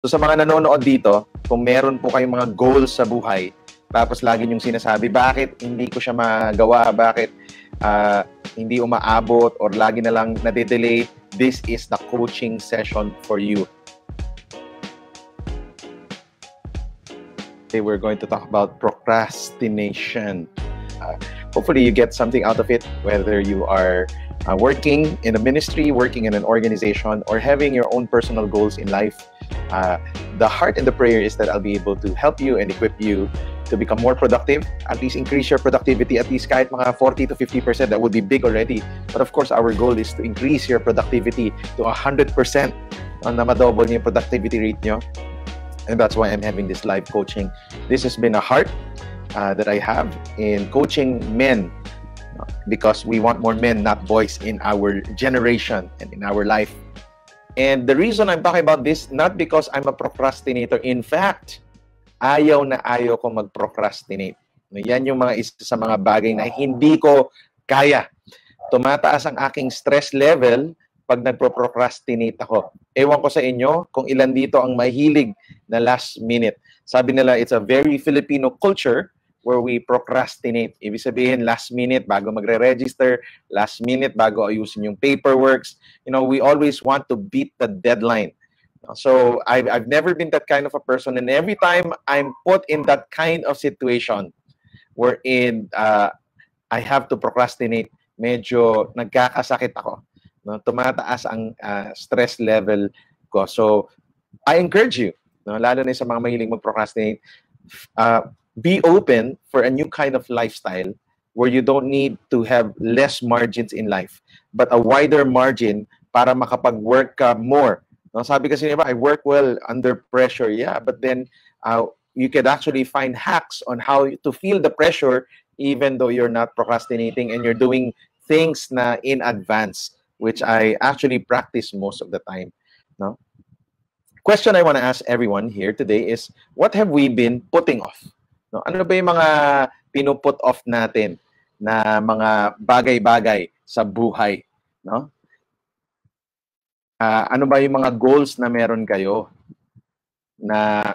So sa mga nanonood dito, kung meron po kayong mga goals sa buhay, tapos lagi niyong sinasabi, bakit hindi ko siya magawa, bakit hindi umaabot, or lagi na lang nade-delay, this is the coaching session for you. Today we're going to talk about procrastination. Hopefully you get something out of it, whether you are working in a ministry, working in an organization, or having your own personal goals in life. The heart and the prayer is that I'll be able to help you and equip you to become more productive, at least increase your productivity, at least kahit mga 40 to 50%, that would be big already. But of course, our goal is to increase your productivity to 100%, na madouble yung productivity rate nyo. And that's why I'm having this live coaching. This has been a heart that I have in coaching men, because we want more men, not boys, in our generation and in our life. And the reason I'm talking about this, not because I'm a procrastinator. In fact, ayaw na ayaw ko mag-procrastinate. Yan yung mga isa sa mga bagay na hindi ko kaya. Tumataas ang aking stress level pag nagpro-procrastinate ako. Ewan ko sa inyo kung ilan dito ang mahilig na last minute. Sabi nila, it's a very Filipino culture where we procrastinate. Ibig sabihin, last minute bago magre-register, last minute bago ayusin yung paperworks. You know, we always want to beat the deadline. So I've never been that kind of a person, and every time I'm put in that kind of situation wherein I have to procrastinate, medyo nagkakasakit ako. No? Tumataas ang stress level ko. So I encourage you, no? Lalo na sa mga mahilig mag-procrastinate, be open for a new kind of lifestyle where you don't need to have less margins in life, but a wider margin para makapag-work ka more. No, sabi kasi niya, I work well under pressure. Yeah, but then you could actually find hacks on how to feel the pressure even though you're not procrastinating and you're doing things na in advance, which I actually practice most of the time. No? Question I want to ask everyone here today is, what have we been putting off? No, ano ba yung mga pinuput off natin na mga bagay-bagay sa buhay, no? Ano ba yung mga goals na meron kayo na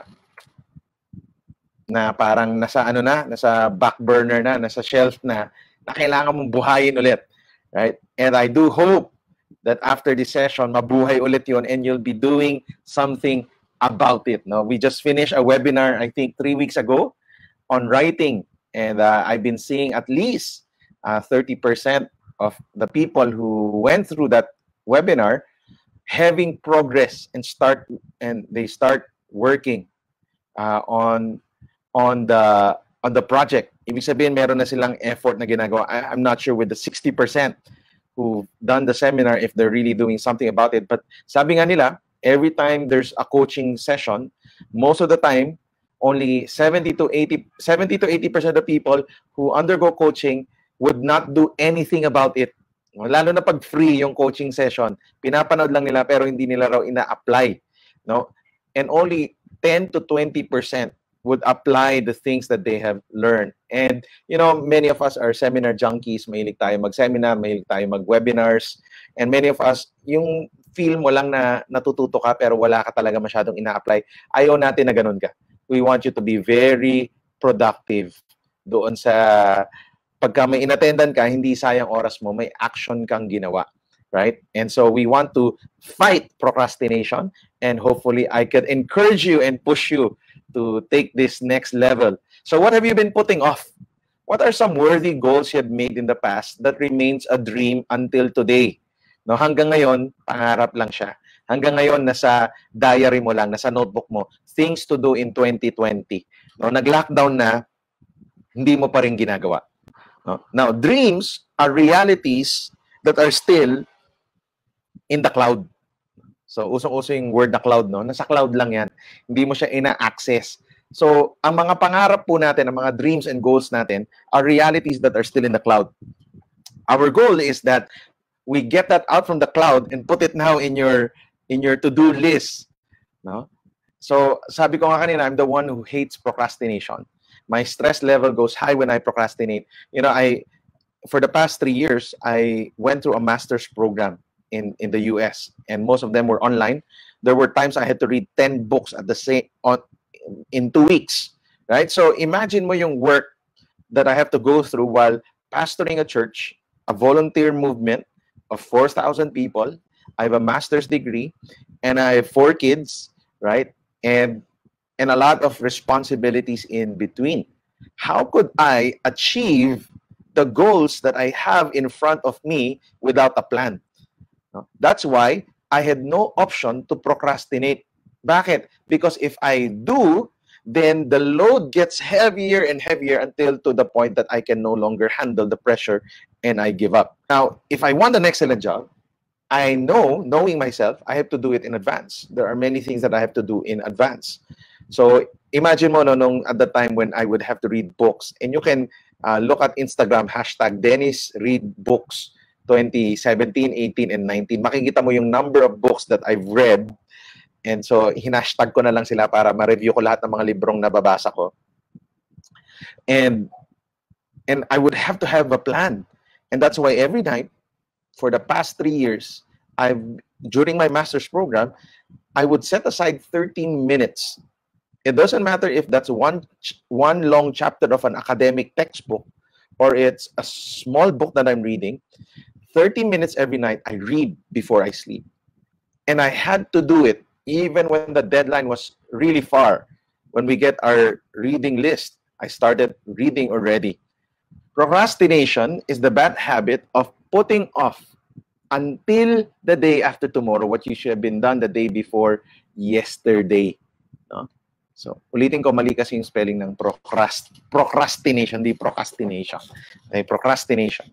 parang nasa nasa back burner na, nasa shelf na kailangan mong buhayin ulit, right? And I do hope that after this session, mabuhay ulit yun and you'll be doing something about it, no? We just finished a webinar, I think 3 weeks ago, on writing, and I've been seeing at least 30% of the people who went through that webinar having progress and they start working on the project. Ibig sabihin, meron na silang effort na ginagawa. I'm not sure with the 60% who've done the seminar if they're really doing something about it. But sabi nga nila, every time there's a coaching session, most of the time, only 70 to 80% of people who undergo coaching would not do anything about it. Lalo na pag free yung coaching session, pinapanood lang nila pero hindi nila raw ina-apply, no? And only 10 to 20% would apply the things that they have learned. And you know, many of us are seminar junkies, mahilig tayo mag-seminar, mahilig tayo mag-webinars, and many of us, yung feel mo lang na natututo ka pero wala ka talaga masyadong ina-apply. Ayaw natin na ganun ka. We want you to be very productive doon sa pagka may inattendan ka, hindi sayang oras mo, may action kang ginawa, right? And so we want to fight procrastination, and hopefully I could encourage you and push you to take this next level. So what have you been putting off? What are some worthy goals you have made in the past that remains a dream until today? No, hanggang ngayon, pangarap lang siya. Hanggang ngayon, nasa diary mo lang, nasa notebook mo, things to do in 2020. No, nag-lockdown na, hindi mo pa rin ginagawa. No? Now, dreams are realities that are still in the cloud. So, usong-uso yung word na cloud, no? Nasa cloud lang yan. Hindi mo siya ina-access. So, ang mga pangarap po natin, ang mga dreams and goals natin are realities that are still in the cloud. Our goal is that we get that out from the cloud and put it now in your to-do list, no? So, sabi ko nga kanina, I'm the one who hates procrastination. My stress level goes high when I procrastinate. You know, for the past 3 years, I went through a master's program in the US, and most of them were online. There were times I had to read 10 books at the in 2 weeks, right? So imagine mo yung work that I have to go through while pastoring a church, a volunteer movement of 4,000 people. I have a master's degree, and I have 4 kids, right? And a lot of responsibilities in between. How could I achieve the goals that I have in front of me without a plan? That's why I had no option to procrastinate. Bakit? Because if I do, then the load gets heavier and heavier until to the point that I can no longer handle the pressure and I give up. Now, if I want an excellent job, I know, knowing myself, I have to do it in advance. There are many things that I have to do in advance. So imagine mo, no, at the time when I would have to read books, and you can look at Instagram, hashtag Dennis Read Books 2017, 18, and 19. Makikita mo yung number of books that I've read. And so, hinashtag ko na lang sila para ma-review ko lahat ng mga librong nababasa ko. And I would have to have a plan. And that's why every night, for the past 3 years, during my master's program, I would set aside 13 minutes. It doesn't matter if that's one long chapter of an academic textbook or it's a small book that I'm reading. 30 minutes every night, I read before I sleep. And I had to do it even when the deadline was really far. When we get our reading list, I started reading already. Procrastination is the bad habit of putting off until the day after tomorrow what you should have been done the day before yesterday. No? So, ulitin ko, mali kasi yung spelling ng procrastination, di procrastination. Okay, procrastination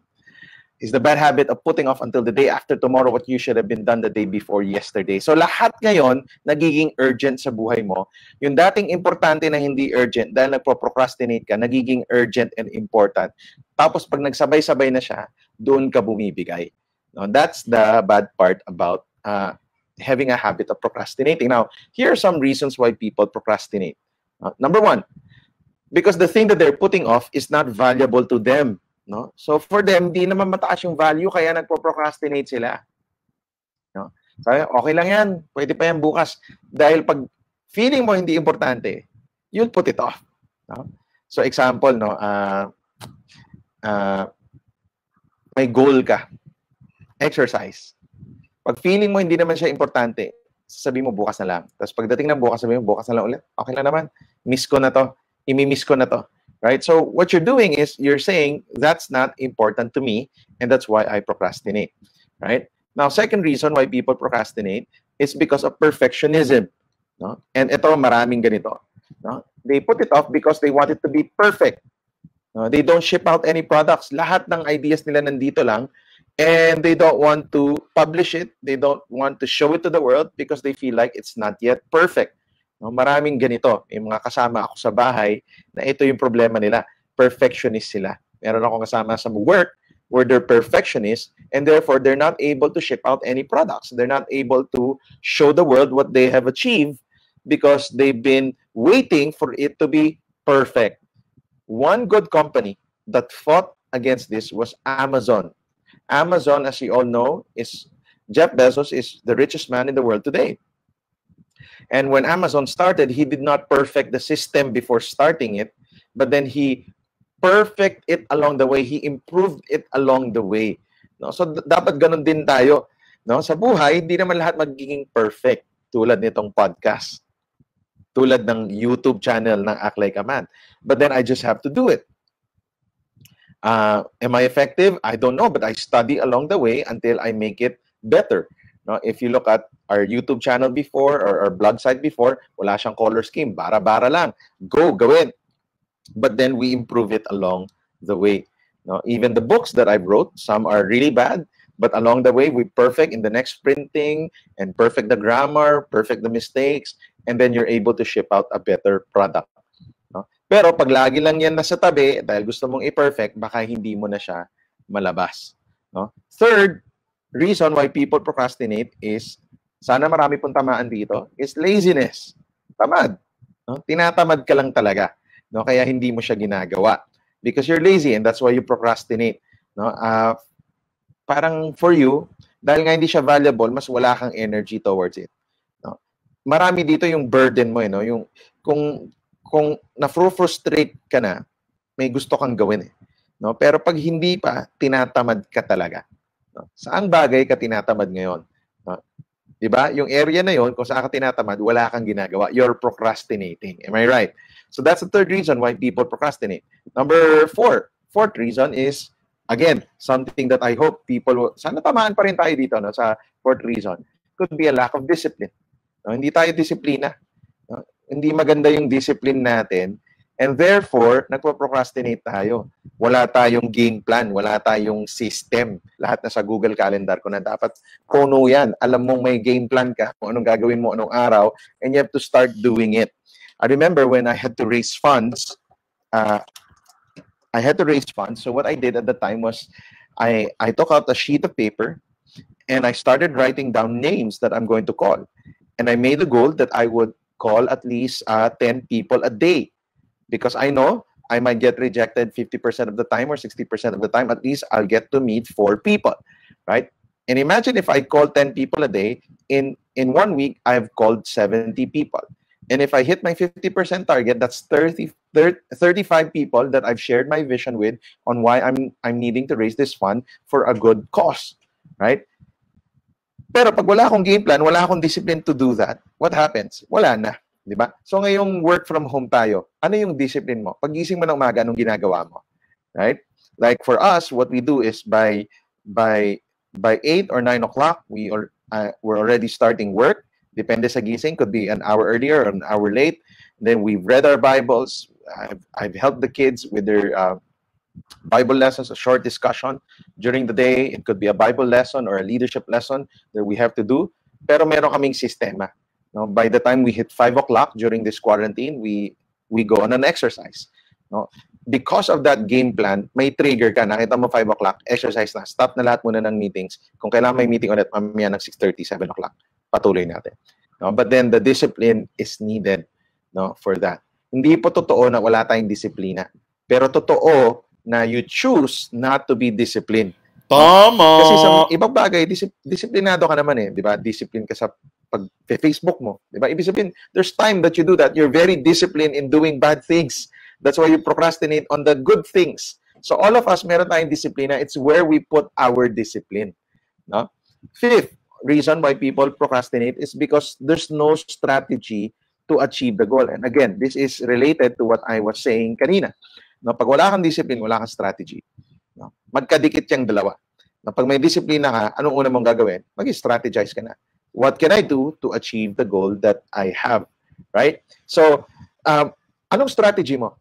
is the bad habit of putting off until the day after tomorrow what you should have been done the day before yesterday. So, lahat ngayon, nagiging urgent sa buhay mo. Yung dating importante na hindi urgent, dahil nagpo-procrastinate ka, nagiging urgent and important. Tapos, pag nagsabay-sabay na siya, doon ka bumibigay. No, that's the bad part about having a habit of procrastinating. Now, here are some reasons why people procrastinate. Number 1, because the thing that they're putting off is not valuable to them. No? So, for them, di naman mataas yung value, kaya nagpo-procrastinate sila. No? So, okay lang yan. Pwede pa yan bukas. Dahil pag feeling mo hindi importante, you'll put it off. No? So, example, no, may goal ka. Exercise. Pag feeling mo hindi naman siya importante, sasabihin mo bukas na lang. Tapos pagdating ng bukas, sabihin mo bukas na lang ulit. Okay lang naman. Miss ko na to. Imi-miss ko na to. Right? So what you're doing is you're saying that's not important to me and that's why I procrastinate. Right? Now, second reason why people procrastinate is because of perfectionism. No? And ito, maraming ganito. No? They put it off because they want it to be perfect. No? They don't ship out any products. Lahat ng ideas nila nandito lang. And they don't want to publish it. They don't want to show it to the world because they feel like it's not yet perfect. No, maraming ganito. May mga kasama ako sa bahay na ito yung problema nila. Perfectionist sila. Meron akong kasama sa work where they're perfectionists and therefore they're not able to ship out any products. They're not able to show the world what they have achieved because they've been waiting for it to be perfect. One good company that fought against this was Amazon. Amazon, as you all know, Jeff Bezos is the richest man in the world today. And when Amazon started, he did not perfect the system before starting it, but then he perfect it along the way. He improved it along the way. No? So dapat ganun din tayo. No? Sa buhay, hindi naman lahat magiging perfect tulad nitong podcast. Tulad ng YouTube channel ng Act Like a Man. But then I just have to do it. Am I effective? I don't know, but I study along the way until I make it better. No, if you look at our YouTube channel before or our blog site before, wala siyang color scheme, bara-bara lang. Gawin. But then we improve it along the way. No, even the books that I wrote, some are really bad, but along the way we perfect in the next printing and perfect the grammar, perfect the mistakes, and then you're able to ship out a better product. Pero pag lagi lang yan nasa tabi, dahil gusto mong i-perfect, baka hindi mo na siya malabas. No? Third reason why people procrastinate is, sana marami pong tamaan dito, is laziness. Tamad. No? Tinatamad ka lang talaga. No? Kaya hindi mo siya ginagawa. Because you're lazy and that's why you procrastinate. No? Parang for you, dahil nga hindi siya valuable, mas wala kang energy towards it. No? marami dito yung burden mo, no? Yung kung na-frustrate ka na, may gusto kang gawin, no? Pero pag hindi pa, tinatamad ka talaga. No? Saan bagay ka tinatamad ngayon? No? 'Di ba? Yung area na yon, kung saan ka tinatamad, wala kang ginagawa. You're procrastinating. Am I right? So that's the third reason why people procrastinate. Number fourth reason is, again, something that I hope people will, sana tamaan pa rin tayo dito, no, sa fourth reason. Could be a lack of discipline. No, hindi tayo disiplina. No? Hindi maganda yung discipline natin, and therefore, nagpo-procrastinate tayo. Wala tayong game plan, wala tayong system. Lahat na sa Google Calendar ko na dapat puno yan. Alam mong may game plan ka kung anong gagawin mo anong araw, and you have to start doing it. I remember when I had to raise funds, so what I did at the time was I took out a sheet of paper and I started writing down names that I'm going to call. And I made a goal that I would call at least 10 people a day, because I know I might get rejected 50% of the time or 60% of the time. At least I'll get to meet 4 people, right? And imagine if I call 10 people a day, in 1 week, I've called 70 people. And if I hit my 50% target, that's 35 people that I've shared my vision with on why I'm needing to raise this fund for a good cause, right? Pero pag wala akong game plan, wala akong discipline to do that, what happens? Wala na, di ba? So ngayong work from home tayo, ano yung discipline mo? Pagising mo ng umaga, anong ginagawa mo? Right? Like for us, what we do is by 8 or 9 o'clock, we're already starting work. Depende sa gising, could be an hour earlier or an hour late. Then we've read our Bibles. I've helped the kids with their Bible lessons, a short discussion during the day. It could be a Bible lesson or a leadership lesson that we have to do. Pero meron kaming sistema. No? By the time we hit 5 o'clock during this quarantine, we go on an exercise. No? Because of that game plan, may trigger ka. Nakita mo 5 o'clock, exercise na. Stop na lahat muna ng meetings. Kung kailangan may meeting ulit, mamaya ng 6:30, 7 o'clock. Patuloy natin. No? But then the discipline is needed, no, for that. Hindi po totoo na wala tayong disiplina. Pero totoo na you choose not to be disciplined. Tama! Kasi sa ibang bagay, disiplinado ka naman eh. Di ba? Discipline ka sa pag-Facebook mo. Di ba? Ibig sabihin, there's time that you do that. You're very disciplined in doing bad things. That's why you procrastinate on the good things. So all of us, meron tayong disiplina. It's where we put our discipline. No? Fifth reason why people procrastinate is because there's no strategy to achieve the goal. And again, this is related to what I was saying kanina. No, pag wala kang discipline, wala kang strategy. No? Magkadikit yung dalawa. No, pag may disiplina ka, anong una mong gagawin? Mag-strategize ka na. What can I do to achieve the goal that I have? Right? So, anong strategy mo?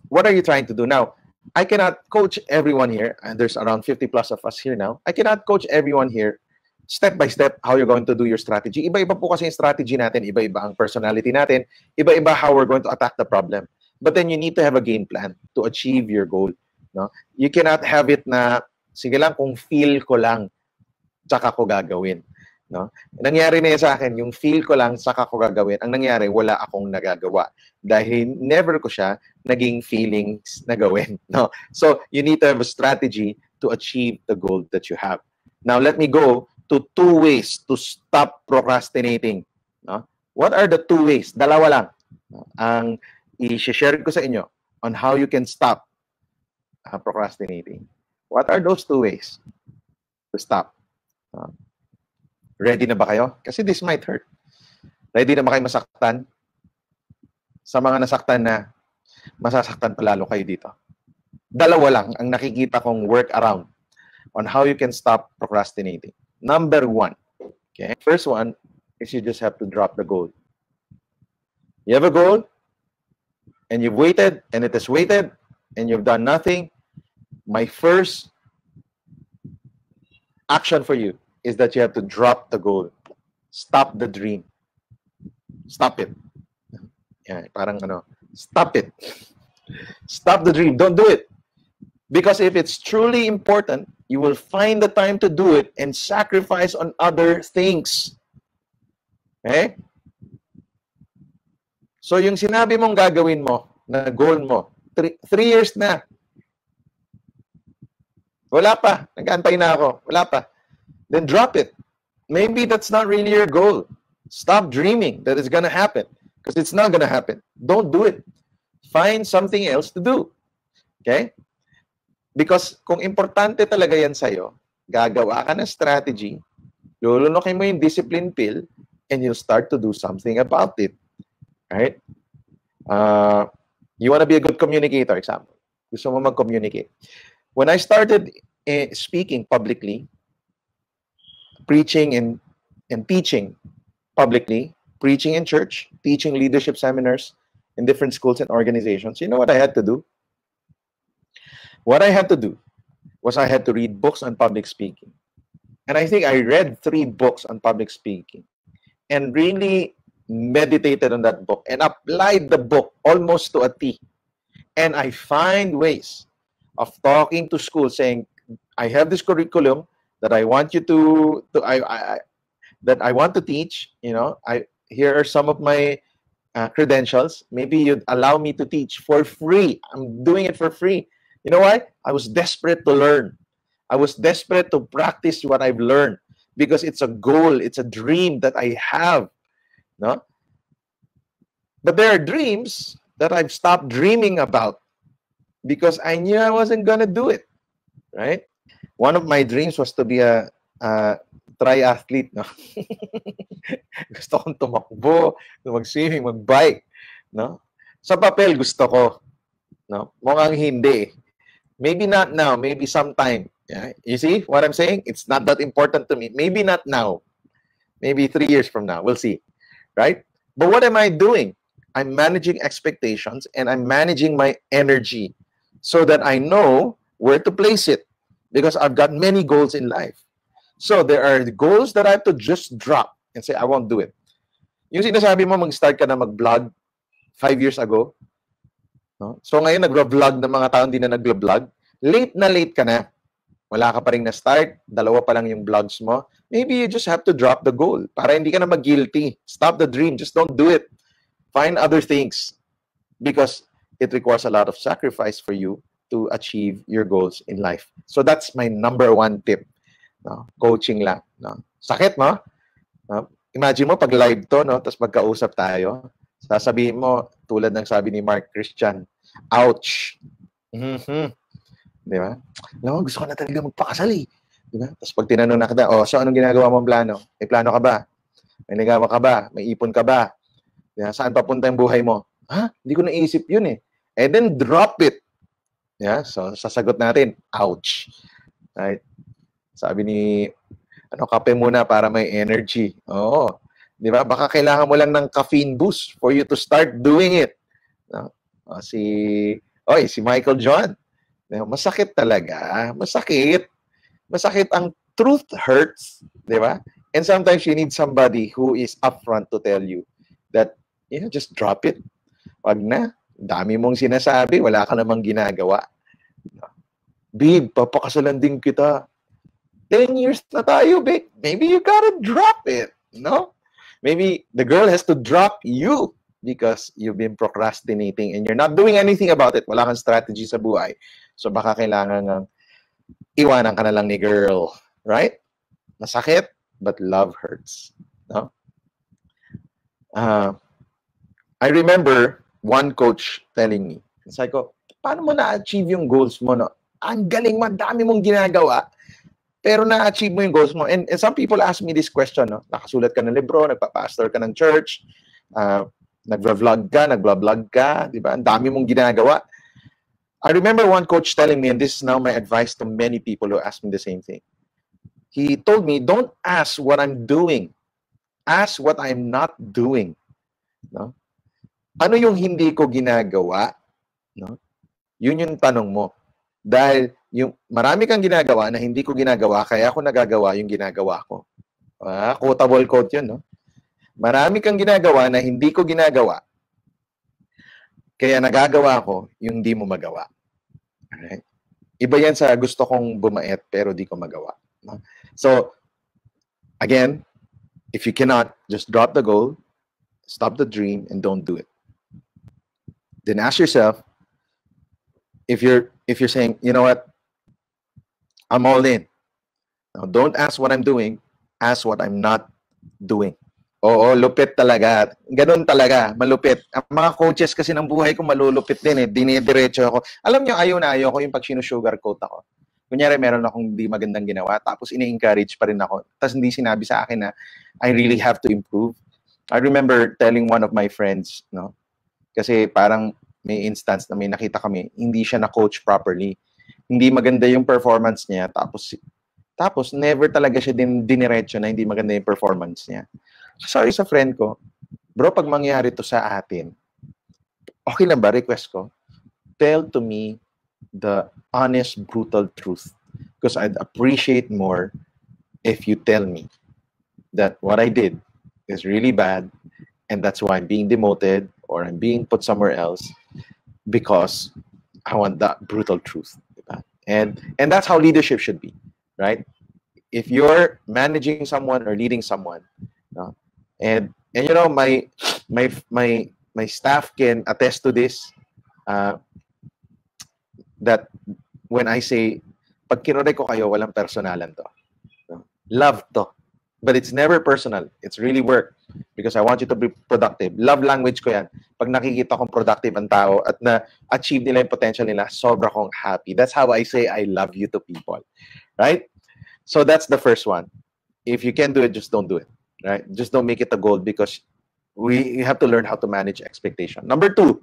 What are you trying to do? Now, I cannot coach everyone here, and there's around 50 plus of us here now. I cannot coach everyone here step by step how you're going to do your strategy. Iba-iba po kasi yung strategy natin, iba-iba ang personality natin, iba-iba how we're going to attack the problem. But then you need to have a game plan to achieve your goal. No? You cannot have it na, sige lang, kung feel ko lang, tsaka ko gagawin. No? Nangyari na yan sa akin, yung feel ko lang, tsaka ko gagawin. Ang nangyari, wala akong nagagawa. Dahil never ko siya naging feelings na gawin. No? So, you need to have a strategy to achieve the goal that you have. Now, let me go to 2 ways to stop procrastinating. No? What are the 2 ways? Dalawa lang. No? Ang i-share ko sa inyo on how you can stop procrastinating. What are those 2 ways to stop? Ready na ba kayo? Kasi this might hurt. Ready na ba kayo masaktan? Sa mga nasaktan na, masasaktan pa lalo kayo dito. Dalawa lang ang nakikita kong workaround on how you can stop procrastinating. Number 1. Okay? First one is you just have to drop the goal. You have a goal, and you've waited, and it has waited, and you've done nothing. My first action for you is that you have to drop the goal. Stop the dream. Stop it. Yeah, parang stop it. Stop the dream. Don't do it. Because if it's truly important, you will find the time to do it and sacrifice on other things. Okay? So, yung sinabi mong gagawin mo, na goal mo, 3 years na. Wala pa. Nag-aantay na ako. Wala pa. Then drop it. Maybe that's not really your goal. Stop dreaming that it's gonna happen because it's not gonna happen. Don't do it. Find something else to do. Okay? Because kung importante talaga yan sa'yo, gagawa ka ng strategy, lulunukin mo yung discipline pill, and you'll start to do something about it. Right? You want to be a good communicator, example. Gusto mo mag-communicate. When I started speaking publicly, preaching and teaching publicly, preaching in church, teaching leadership seminars in different schools and organizations, you know what I had to do? What I had to do was I had to read books on public speaking. And I think I read 3 books on public speaking and really meditated on that book and applied the book almost to a T. And I find ways of talking to schools saying, I have this curriculum that I want you that I want to teach. You know, here are some of my credentials. Maybe you'd allow me to teach for free. I'm doing it for free. You know why? I was desperate to learn. I was desperate to practice what I've learned because it's a goal, it's a dream that I have. No? But there are dreams that I've stopped dreaming about because I knew I wasn't going to do it. Right? One of my dreams was to be a triathlete. No? Gusto kong tumakbo, mag-swimming, mag-bike. No? Sa papel, gusto ko. No? Mukhang hindi. Maybe not now, maybe sometime. Yeah? You see what I'm saying? It's not that important to me. Maybe not now. Maybe 3 years from now. We'll see. Right? But what am I doing? I'm managing expectations and I'm managing my energy so that I know where to place it because I've got many goals in life. So there are goals that I have to just drop and say, I won't do it. Yung sinasabi mo, mag-start ka na mag-vlog 5 years ago. No? So ngayon, nag-vlog ng mga tao hindi na nag-vlog. Late na late ka na. Wala ka pa rin na-start. 2 pa lang yung vlogs mo. Maybe you just have to drop the goal para hindi ka na mag-guilty. Stop the dream. Just don't do it. Find other things because it requires a lot of sacrifice for you to achieve your goals in life. So that's my number 1 tip. No? Coaching lang. No? Sakit, no? No? Imagine mo pag live to, no? Tapos magkausap tayo. Sasabihin mo, tulad ng sabi ni Mark Christian, ouch. Di ba? No, gusto ko na talaga magpakasal eh. Di ba? Tapos pag tinanong na kita, so anong ginagawa mong plano? May plano ka ba? May nagawa ka ba? May ipon ka ba? Yeah, saan papunta yung buhay mo? Ha? Hindi ko naisip yun eh. And then drop it. Yeah, so sasagot natin, ouch. Right? Sabi ni, kape muna para may energy. Oo. Di ba? Baka kailangan mo lang ng caffeine boost for you to start doing it. No? Si Michael John. Masakit talaga. Masakit. Masakit. Ang truth hurts. Di ba? And sometimes you need somebody who is upfront to tell you that, just drop it. Wag na. Dami mong sinasabi. Wala ka namang ginagawa. Babe, papakasalan din kita. 10 years na tayo, babe. Maybe you gotta drop it. No? Maybe the girl has to drop you because you've been procrastinating and you're not doing anything about it. Wala kang strategy sa buhay. So baka kailangan ng iwanan ka na lang ni girl. Right? Masakit, but love hurts. No? I remember one coach telling me, sabi ko, paano mo na-achieve yung goals mo? No? Ang galing mo, dami mong ginagawa, pero na-achieve mo yung goals mo. And some people ask me this question, no? Nakasulat ka ng libro, nagpa-pastor ka ng church, nag-vlog ka, di ba? Ang dami mong ginagawa. I remember one coach telling me, and this is now my advice to many people who ask me the same thing. He told me, don't ask what I'm doing. Ask what I'm not doing. No? Ano yung hindi ko ginagawa? No? Yun yung tanong mo. Dahil yung marami kang ginagawa na hindi ko ginagawa, kaya ako nagagawa yung ginagawa ko. Quotable quote yun, no? Marami kang ginagawa na hindi ko ginagawa, kaya nagagawa ko yung hindi mo magawa. Alright? Iba yan sa gusto kong bumait pero di ko magawa. No? So, again, if you cannot, just drop the goal, stop the dream, and don't do it. Then ask yourself, if you're saying, you know what, I'm all in. Now, don't ask what I'm doing, ask what I'm not doing. Oo, lupit talaga. Ganun talaga, malupit. Ang mga coaches kasi ng buhay ko malulupit din eh. Dinidiretso ako. Alam niyo, ayaw na ayaw ko yung pag sinu-sugarcoat ako. Kunyari, meron akong hindi magandang ginawa, tapos ini-encourage pa rin ako. Tapos hindi sinabi sa akin na I really have to improve. I remember telling one of my friends, no? Kasi parang may instance na may nakita kami, hindi siya na-coach properly. Hindi maganda yung performance niya, tapos never talaga siya diniretso na hindi maganda yung performance niya. Sorry sa friend ko, bro, pag mangyari to sa atin, okay lang ba, request ko? Tell to me the honest, brutal truth. Because I'd appreciate more if you tell me that what I did is really bad and that's why I'm being demoted or I'm being put somewhere else because I want that brutal truth. And that's how leadership should be, right? If you're managing someone or leading someone, no? And you know, my staff can attest to this, that when I say pag kinore ko kayo, walang personalan to, no? Love to, but it's never personal. It's really work because I want you to be productive. Love language ko yan. Pag nakikita kong productive ang tao at na-achieve nila yung potential nila, sobra kong happy. That's how I say I love you to people, right? So that's the first one. If you can do it, just don't do it, right? Just don't make it a goal because we have to learn how to manage expectation. Number 2.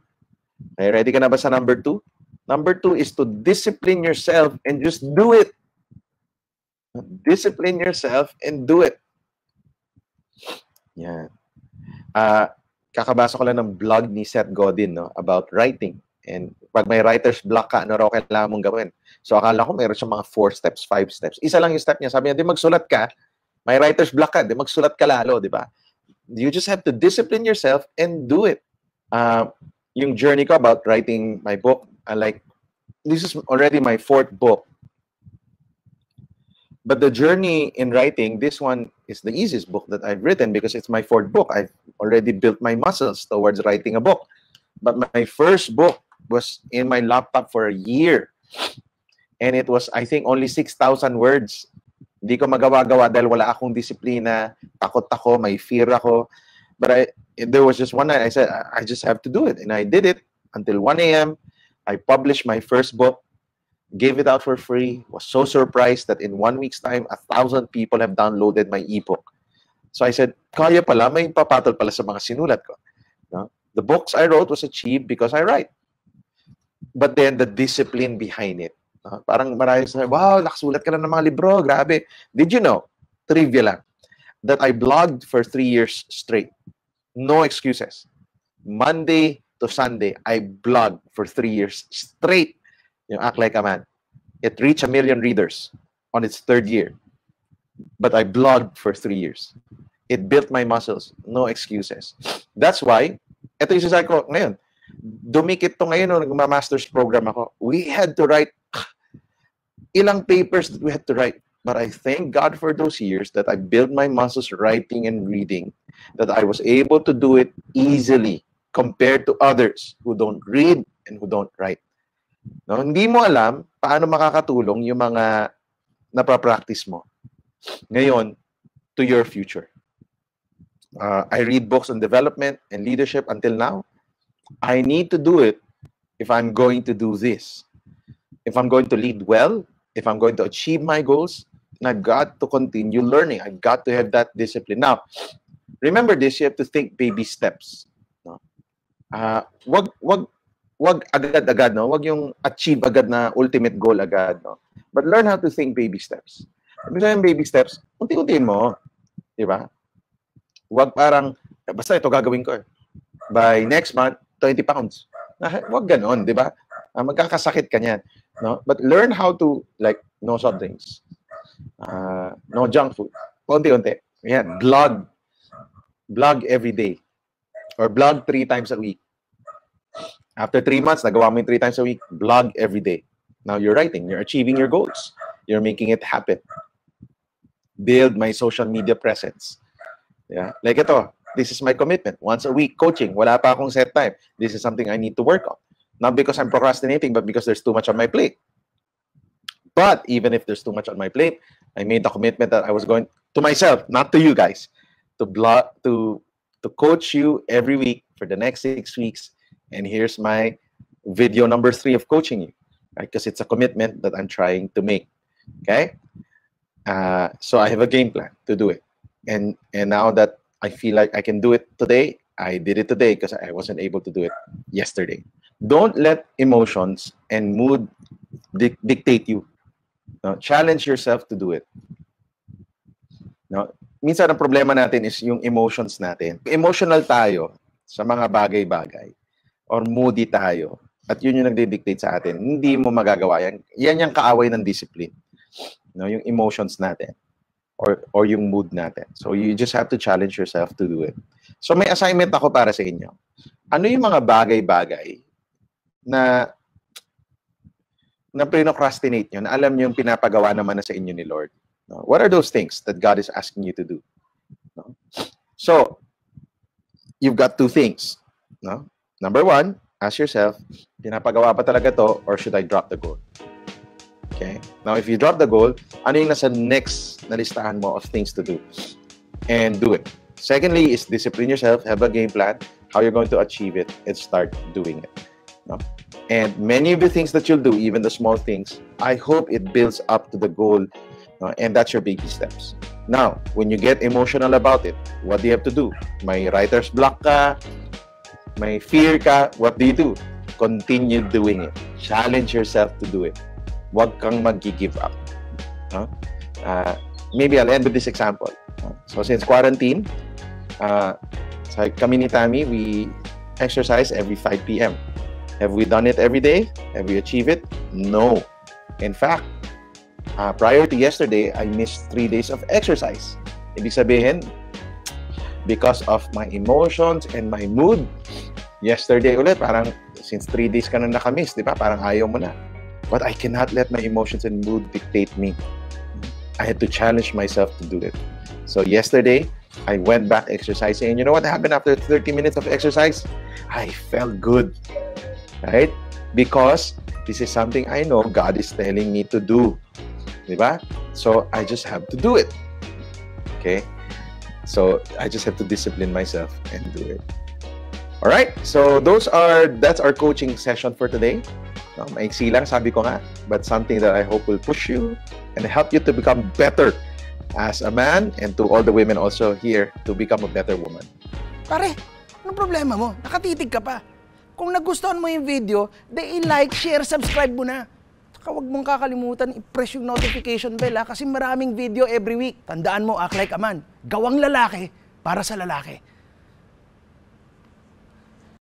Okay, ready ka na ba sa number 2? Number 2 is to discipline yourself and just do it. Discipline yourself and do it. Yan. Kakabasa ko lang ng blog ni Seth Godin, no, about writing. And pag may writer's block ka, ano raw kailangan mong gawin? So akala ko mayroon siyang mga 4 steps, 5 steps. Isa lang yung step niya. Sabi niya, di magsulat ka. May writer's block ka, di magsulat ka lalo, di ba? You just have to discipline yourself and do it. Yung journey ko about writing my book, this is already my 4th book. But the journey in writing, this one is the easiest book that I've written because it's my 4th book. I've already built my muscles towards writing a book. But my first book was in my laptop for a year. And it was, I think, only 6,000 words. Hindi ko magawa-gawa dahil wala akong disiplina. Takot ako, may fear ako. But there was just one night I said, I just have to do it. And I did it until 1 a.m. I published my first book. Gave it out for free. Was so surprised that in 1 week's time, 1,000 people have downloaded my ebook. So I said, kaya pala, may papatol pala sa mga sinulat ko. No? The books I wrote was achieved because I write. But then the discipline behind it. Parang maraming sabi, wow, nakasulat ka na ng mga libro, grabe. Did you know, trivia lang, that I blogged for 3 years straight. No excuses. Monday to Sunday, I blogged for 3 years straight. You Act Like a Man. It reached 1 million readers on its 3rd year. But I blogged for 3 years. It built my muscles. No excuses. That's why, ito yung sasabi ko ngayon, dumikit to ngayon nung nagma-master's program ako. We had to write ilang papers that we had to write. But I thank God for those years that I built my muscles writing and reading, that I was able to do it easily compared to others who don't read and who don't write. No, hindi mo alam paano makakatulong yung mga napapractice mo ngayon to your future. I read books on development and leadership until now. I need to do it if I'm going to do this. If I'm going to lead well, if I'm going to achieve my goals, I've got to continue learning. I've got to have that discipline. Now, remember this, you have to think baby steps. No? Wag agad-agad, no? Wag yung achieve agad na ultimate goal agad, no? But learn how to think baby steps. Ibig baby steps, unti-untiin mo, di ba? Wag parang, basta ito gagawin ko. By next month, 20 pounds. Wag ganon, di ba? Magkakasakit ka niyan, no? But learn how to, like, no soft drinks. No junk food. Unti-unti. Yan, blog. Blog every day. Or blog 3 times a week. After 3 months, nagawa mo yung 3 times a week, blog every day. Now you're writing, you're achieving your goals. You're making it happen. Build my social media presence. Yeah, like ito, this is my commitment. Once a week, coaching. Wala pa akong set time. This is something I need to work on. Not because I'm procrastinating, but because there's too much on my plate. But even if there's too much on my plate, I made the commitment that I was going to myself, not to you guys. to coach you every week for the next 6 weeks. And here's my video number 3 of coaching you, right? Because it's a commitment that I'm trying to make. Okay. So I have a game plan to do it. And now that I feel like I can do it today, I did it today because I wasn't able to do it yesterday. Don't let emotions and mood dictate you. No? Challenge yourself to do it. No? Minsan ang problema natin is yung emotions natin. Emotional tayo sa mga bagay-bagay or moody tayo at yun yung nagdi-dictate sa atin. Hindi mo magagawa yan. Yan yung kaaway ng discipline. No? Yung emotions natin or yung mood natin. So you just have to challenge yourself to do it. So may assignment ako para sa inyo. Ano yung mga bagay-bagay na procrastinate nyo, na alam nyo yung pinapagawa naman na sa inyo ni Lord? No? What are those things that God is asking you to do? No? So, you've got 2 things. No? Number 1, ask yourself, pinapagawa pa talaga to or should I drop the goal? Okay? Now, if you drop the goal, ano yung nasa next na listahan mo of things to do? And do it. Secondly is discipline yourself, have a game plan, how you're going to achieve it, and start doing it. No? And many of the things that you'll do, even the small things, I hope it builds up to the goal, and that's your baby steps. Now, when you get emotional about it, what do you have to do? May writer's block ka, may fear ka, what do you do? Continue doing it. Challenge yourself to do it. Huwag kang mag-give up. Maybe I'll end with this example. So since quarantine, kami ni Tammy, we exercise every 5 p.m. Have we done it every day? Have we achieved it? No. In fact, prior to yesterday, I missed 3 days of exercise. Ibig sabihin, because of my emotions and my mood, yesterday ulit, parang since 3 days ka na nakamiss, di ba? Parang ayaw mo na. But I cannot let my emotions and mood dictate me. I had to challenge myself to do it. So yesterday, I went back exercising. And you know what happened after 30 minutes of exercise? I felt good. Right? Because this is something I know God is telling me to do. Diba? So I just have to do it. Okay? So I just have to discipline myself and do it. All right? So that's our coaching session for today. No, maiksi lang, sabi ko nga, but something that I hope will push you and help you to become better as a man, and to all the women also here to become a better woman. Pare, anong problema mo? Nakatitig ka pa. Kung nagustuhan mo yung video, i-like, share, subscribe mo na. Saka huwag mong kakalimutan i-press yung notification bell kasi maraming video every week. Tandaan mo, act like a man. Gawang lalaki para sa lalaki.